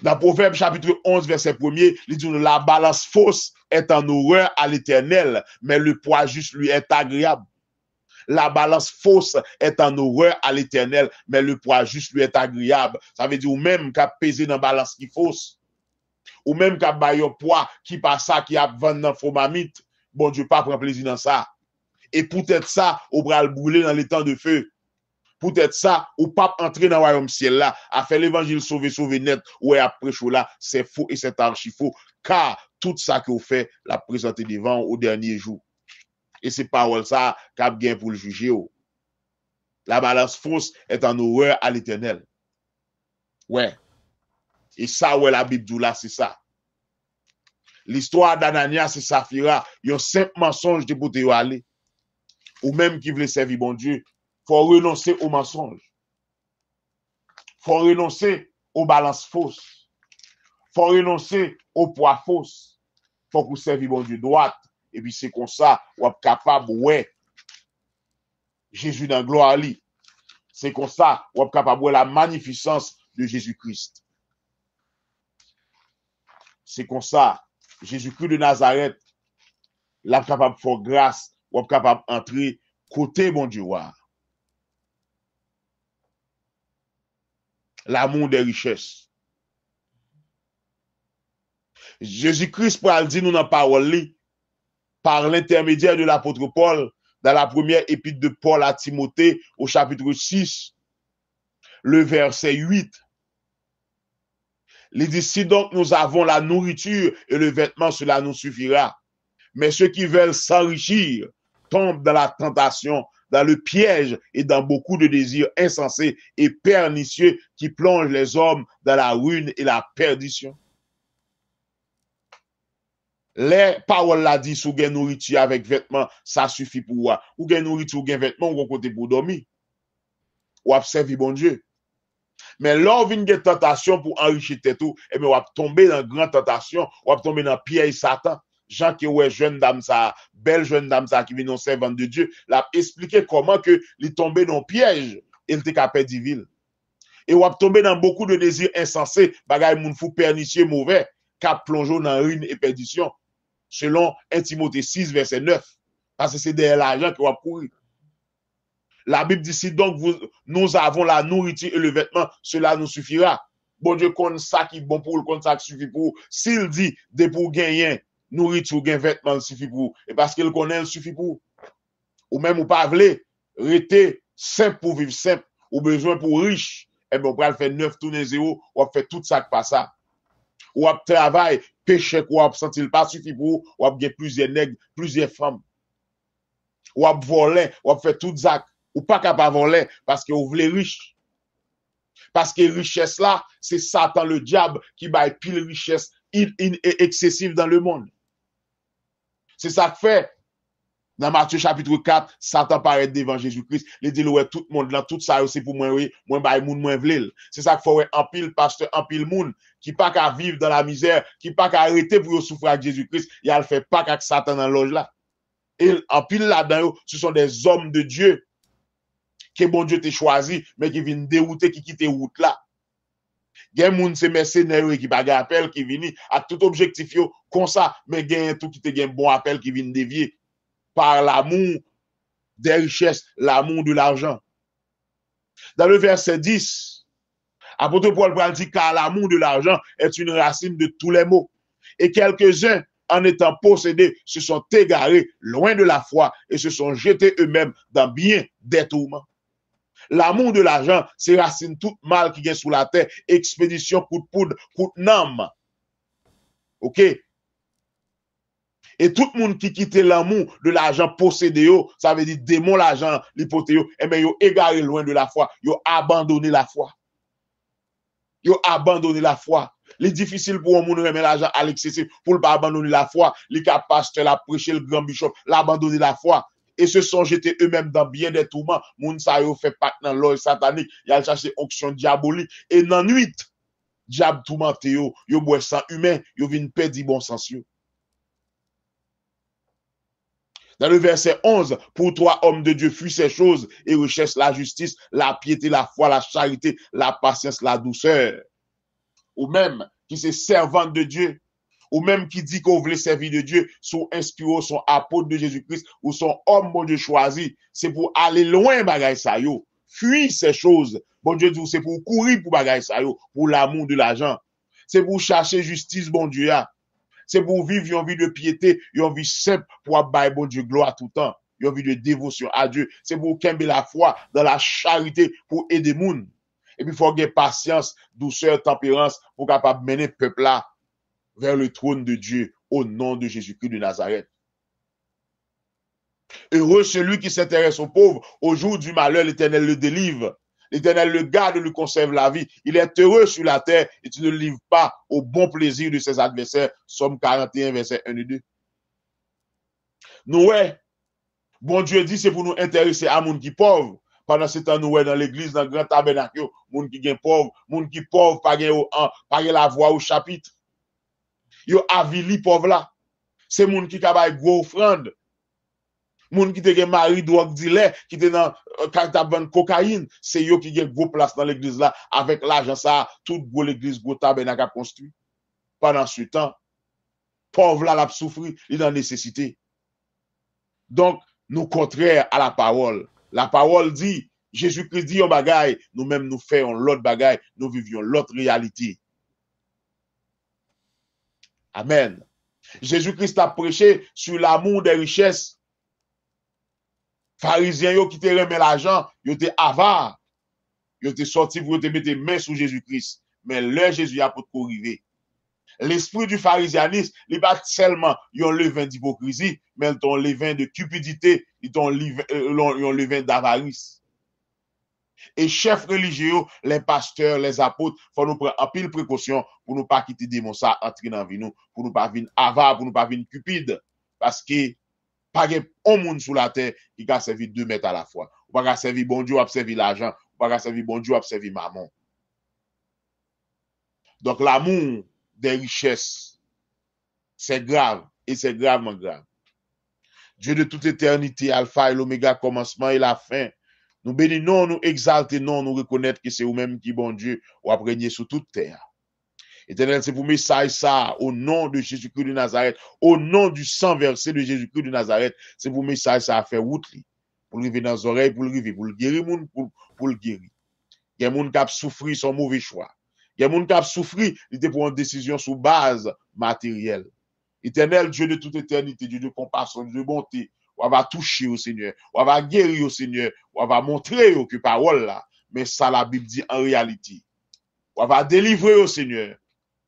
Dans Proverbe chapitre 11 verset 1er, il dit la balance fausse est en horreur à l'Éternel, mais le poids juste lui est agréable. La balance fausse est en horreur à l'Éternel, mais le poids juste lui est agréable. Ça veut dire ou même qu'à peser dans balance qui fausse, ou même qu'à bailler un poids qui passe ça qui a vendu dans faux mamite, bon Dieu pas prend plaisir dans ça. Et peut-être ça, au bras le brûler dans les temps de feu. Peut-être ça, ou pas entrer dans le royaume ciel là, à faire l'évangile sauver net, ou après chaud là, c'est faux et c'est archi faux, car tout ça que vous faites, la présenter devant au dernier jour. Et c'est parole ça, qu'a bien pour le juger. La balance fausse est en horreur à l'Éternel. Ouais. Et ça, ouais, la Bible dit là, c'est ça. L'histoire d'Ananias et Saphira, il y a un simple mensonge de pour te aller. Ou même qui voulait servir bon Dieu. Faut renoncer au mensonge. Faut renoncer aux balances fausses. Faut renoncer au poids fausses. Faut que vous serviez bon Dieu droite. Et puis c'est comme ça, vous êtes capable, ouais. Jésus dans gloire à lui. C'est comme ça, vous êtes capable de la magnificence de Jésus-Christ. C'est comme ça, Jésus-Christ de Nazareth, là capable de faire grâce, vous êtes capable d'entrer côté bon Dieu. L'amour des richesses. Jésus-Christ pour dire nous dans la parole par l'intermédiaire de l'apôtre Paul dans la première épître de Paul à Timothée au chapitre 6 le verset 8. Il dit si donc nous avons la nourriture et le vêtement cela nous suffira. Mais ceux qui veulent s'enrichir tombent dans la tentation, dans le piège et dans beaucoup de désirs insensés et pernicieux qui plongent les hommes dans la ruine et la perdition. Les paroles là dit sous gain nourriture avec vêtements, ça suffit pour moi. Ou gain nourriture ou gain vêtements, ou côté pour dormir. Ou observer bon Dieu. Mais là, vient une tentation pour enrichir tout, et bien, on va tomber dans une grande tentation, on va tomber dans le piège Satan. Jean qui est jeune dame ça, belle jeune dame ça qui vient non servante de Dieu, l'a expliqué comment que il tombé dans le piège, il était capable de vivre. Et on va tomber dans beaucoup de désirs insensés, bagay moun fou pernicieux mauvais, cap plongeau dans ruine et perdition. Selon 1 Timothée 6 verset 9. Parce que c'est derrière l'argent qu'on va courir. La Bible dit si donc nous avons la nourriture et le vêtement, cela nous suffira. Bon Dieu connaît ça qui est bon pour le compte ça qui suffit pour. S'il dit de pour gagner nourriture, gain vêtement, il suffit pour. Et parce qu'il connaît, il suffit pour. Ou même ou pas voulez, rester simple pour vivre simple, ou besoin pour riche. Et bien on va faire 9 tourner 0, on va faire tout ça qui passe ça. Ou à travail, péché, ou à sentir pas suffit pour, ou à gagner plusieurs nègres, plusieurs femmes. Ou à voler, ou à faire tout ça. Ou pas capable de voler parce que vous voulez riche. Parce que richesse là, c'est Satan le diable qui baille pile richesse excessive dans le monde. C'est ça que fait. Dans Matthieu chapitre 4, Satan paraît devant Jésus-Christ. Il dit, ouais, tout le monde là, tout ça, c'est pour moi, oui, moi, baille moun, moi, v'lil. C'est ça qu'il faut, ouais, en pile pasteur, en pile moun, qui pas qu'à vivre dans la misère, qui pas qu'à arrêter pour souffrir avec Jésus-Christ, il a fait pas qu'avec Satan dans l'oge là. Et en pile là-dedans, ce sont des hommes de Dieu que bon Dieu t'a choisi, mais qui viennent dérouter, qui quittent route là. Gen moun se mercenaires qui pas appel qui viennent à tout objectif yo comme ça, mais gen tout qui te gen bon appel qui viennent dévier par l'amour des richesses, l'amour de l'argent. Dans le verset 10, apôtre Paul dit car l'amour de l'argent est une racine de tous les maux. Et quelques-uns, en étant possédés, se sont égarés loin de la foi et se sont jetés eux-mêmes dans bien des tourments. L'amour de l'argent, c'est racine tout mal qui est sous la terre, expédition, coup de poudre, coup de nam. OK? Et tout le monde qui quitte l'amour de l'argent possédé, ça veut dire démon l'argent, l'hypothèse, et bien, ils égaré loin de la foi, ils ont abandonné la foi. Ils ont abandonné la foi. Il est difficile pour un monde de remettre l'argent à l'excessif pour ne pas abandonner la foi. Les cas pasteur, la prêcher, le grand bishop, l'abandonner la foi. Et se sont jetés eux-mêmes dans bien des tourments. Moun sa yo fait pas dans l'œil satanique. Il a cherché onction diabolique. Et dans la nuit, diable tourmenté yo, yo boit sang humain, yo vin perdre bon sens yo. Dans le verset 11, pour toi, homme de Dieu, fuis ces choses et recherche la justice, la piété, la foi, la charité, la patience, la douceur. Ou même qui se servante de Dieu, ou même qui dit qu'on voulait servir de Dieu, sont inspirés, sont apôtres de Jésus-Christ, ou sont hommes, bon Dieu, choisis. C'est pour aller loin, bagay sa yo. Fuis ces choses. Bon Dieu dit, c'est pour courir pour bagay sa yo, pour l'amour de l'argent. C'est pour chercher justice, bon Dieu. C'est pour vivre une vie de piété, une vie simple pour abailler bon Dieu gloire tout le temps. Une vie de dévotion à Dieu. C'est pour qu'aimer la foi dans la charité pour aider les gens. Et puis il faut avoir patience, douceur, tempérance pour capable mener le peuple là vers le trône de Dieu au nom de Jésus-Christ de Nazareth. Heureux celui qui s'intéresse aux pauvres. Au jour du malheur, l'Éternel le délivre. L'Éternel le garde, lui conserve la vie. Il est heureux sur la terre et tu ne le livres pas au bon plaisir de ses adversaires. Somme 41, verset 1 et 2. Nous, bon Dieu dit, c'est pour nous intéresser à moun qui pauvre. Pendant ce temps, nous, dans l'église, dans le grand tabernacle, moun qui gen pauvre, moun qui pauvre, pas gen la voix au chapitre. Yo avili pauvre là. C'est moun qui kabay gros offrande. Moun qui te gen mari drogue dealer, qui te dans vendre cocaïne, c'est yo qui gen gros place dans l'église là, avec l'argent ça, toute gros l'église, gros tabernacle a construit. Pendant ce temps, pauvre là, l'a souffri, il a nécessité. Donc, nous contraire à la parole. La parole dit, Jésus-Christ dit un bagaille, nous-mêmes nous faisons l'autre bagaille, nous vivions l'autre réalité. Amen. Jésus-Christ a prêché sur l'amour des richesses. Pharisiens yo qui te remet l'argent, yo te avare. Yo te sorti pour te mettre main sur Jésus-Christ. Mais là, Jésus a pour te arriver. L'esprit du pharisianisme, il n'est pas seulement un levain d'hypocrisie, mais il est un levain de cupidité, il est un levain d'avarice. Et chefs religieux, les pasteurs, les apôtres, faut nous prendre en pile précaution pour ne pas quitter démon ça entrer dans vie nous, pour ne pas venir avare, pour ne pas venir cupide. Parce que pas un monde sur la terre qui a servi 2 mètres à la fois. Ou pas servir bon Dieu, ou servir l'argent, ou pas servir bon Dieu, ou servir maman. Donc l'amour des richesses, c'est grave, et c'est gravement grave. Dieu de toute éternité, alpha et l'oméga, commencement et la fin, nous bénissons, nous exaltons, nous reconnaître que c'est vous-même qui, bon Dieu, ou régner sur toute terre. Éternel, c'est pour message ça, au nom de Jésus-Christ de Nazareth, au nom du sang versé de Jésus-Christ de Nazareth, c'est pour message ça à faire route, pour le river dans les oreilles, pour le river, pour le guérir, pour le guérir. Il y a des gens qui ont souffert son mauvais choix. Il y a des gens qui ont souffert, il était pour une décision sous base matérielle. Éternel, Dieu de toute éternité, Dieu de compassion, Dieu de bonté, on va toucher au Seigneur, on va guérir au Seigneur, on va montrer que parole là, mais ça la Bible dit en réalité. On va délivrer au Seigneur.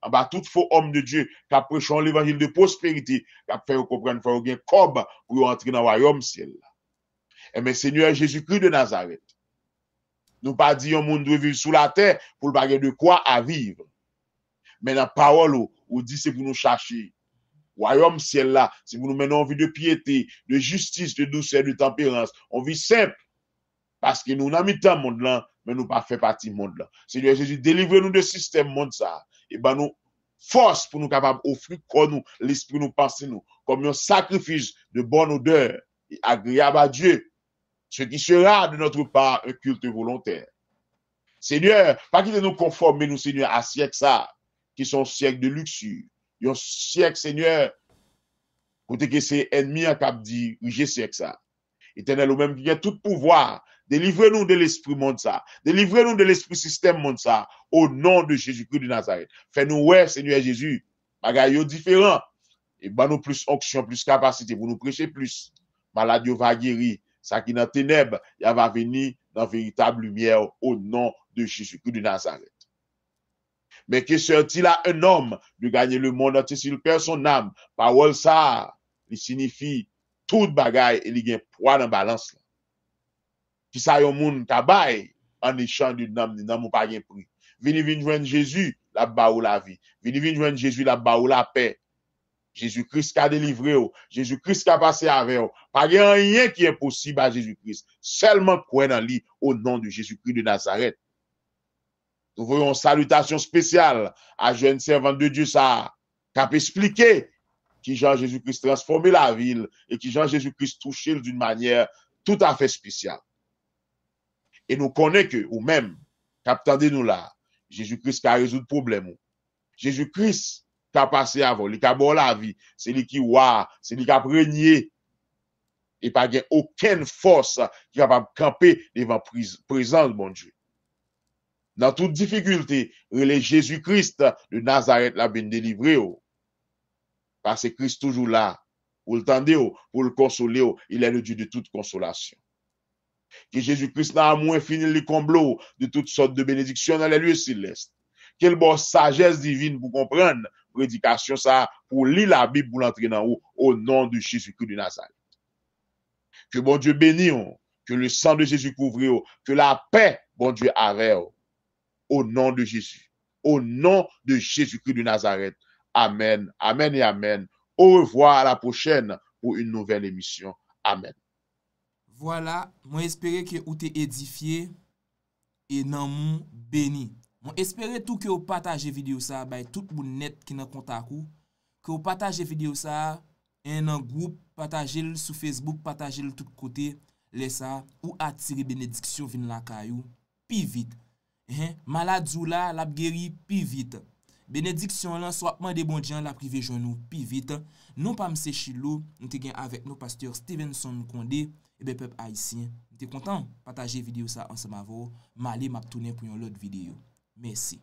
En bas, tout faux homme de Dieu qui a prêché l'évangile de prospérité, qui a fait comprendre qu'il y a un cob pour entrer dans le royaume ciel. Et mais Seigneur Jésus-Christ de Nazareth, Nous pas dit un monde doit vivre sous la terre pour le bagage de quoi à vivre. Mais dans la parole, on dit c'est pour nous chercher. Royaume ciel là, c'est pour nous mener en vie de piété, de justice, de douceur, de tempérance. On vit simple. Parce que nous n'avons mis tant monde là, mais nous pas fait partie du monde là. Seigneur Jésus, délivre-nous de système monde ça. Et ben nous force pour nous capables offrir quoi nous, l'esprit nous penser nous, comme un sacrifice de bonne odeur et agréable à Dieu. Ce qui sera de notre part un culte volontaire. Seigneur, pas qu'il nous conformer nous, Seigneur, à siècle ça, qui sont siècles de luxure. Un siècle, Seigneur, côté que c'est ennemi à cap dit, oui, j'ai siècle ça. Éternel, ou même qui a tout pouvoir, délivrez-nous de l'esprit monde ça, délivrez-nous de l'esprit système monde ça, au nom de Jésus-Christ de Nazareth. Fais-nous, ouais, Seigneur Jésus, bagaille différent, et ben nous plus onction, plus capacité pour nous prêcher plus. Maladie va guérir. Ça qui est dans les ténèbres, il va venir dans la véritable lumière au nom de Jésus-Christ de Nazareth. Mais que serait-il à un homme de gagner le monde entier s'il perd son âme? Parole ça, il signifie toute bagaille et il y a un poids dans la balance. Qui ça yon moun tabay en échange de n'am ou pas gen prix. Vini joindre Jésus, la ba ou la vie. Vini joindre Jésus, la ba ou la paix. Jésus-Christ qui a délivré, Jésus-Christ qui a passé avec vous. Pas rien qui est possible à Jésus-Christ. Seulement croire dans lui au nom de Jésus-Christ de Nazareth. Nous voyons une salutation spéciale à jeune servant de Dieu ça, qui a expliqué qui Jean Jésus-Christ transformé la ville et qui Jean Jésus-Christ touché d'une manière tout à fait spéciale. Et nous connaissons que, ou même, qu'attendez nous là, Jésus-Christ qui a résolu le problème. Jésus-Christ qui a passé avant, qui a bon la vie, c'est lui qui wa, c'est lui qui a régné. Et pas aucune force qui est capable de camper devant présence de mon Dieu. Dans toute difficulté, le Jésus-Christ de Nazareth l'a bien délivré. Parce que Christ toujours là, pour le tendre, pour le consoler, il est le Dieu de toute consolation. Que Jésus-Christ n'a moins fini le comblot de toutes sortes de bénédictions dans les lieux célestes. Quelle bonne sagesse divine pour comprendre prédication ça, pour lire la Bible, pour l'entrer dans haut, au nom de Jésus-Christ de Nazareth. Que bon Dieu bénisse, que le sang de Jésus couvre, que la paix, bon Dieu, avec au nom de Jésus. Au nom de Jésus-Christ de Nazareth. Amen, amen et amen. Au revoir, à la prochaine pour une nouvelle émission. Amen. Voilà, moi espérer que vous t'es édifié et nan moun béni. Moi espérer tout que vous partagez vidéo ça by tout moun net qui nan contact ou, que vous partagez vidéo ça en groupe, partagez le sur Facebook, partagez le tout côté, laisse ça ou attirer bénédiction vinn la kayou pi vite. Maladou la guéri pi vite. Bénédiction là soit mandé bon Dieu la privé nous pi vite. Non pas m'se Chilo, nous te gen avec nous pasteur Stevenson Condé et ben peuple haïtien. T'es content partager vidéo ça ensemble avec vous. M'aller m'a tourner pour une autre vidéo. Merci.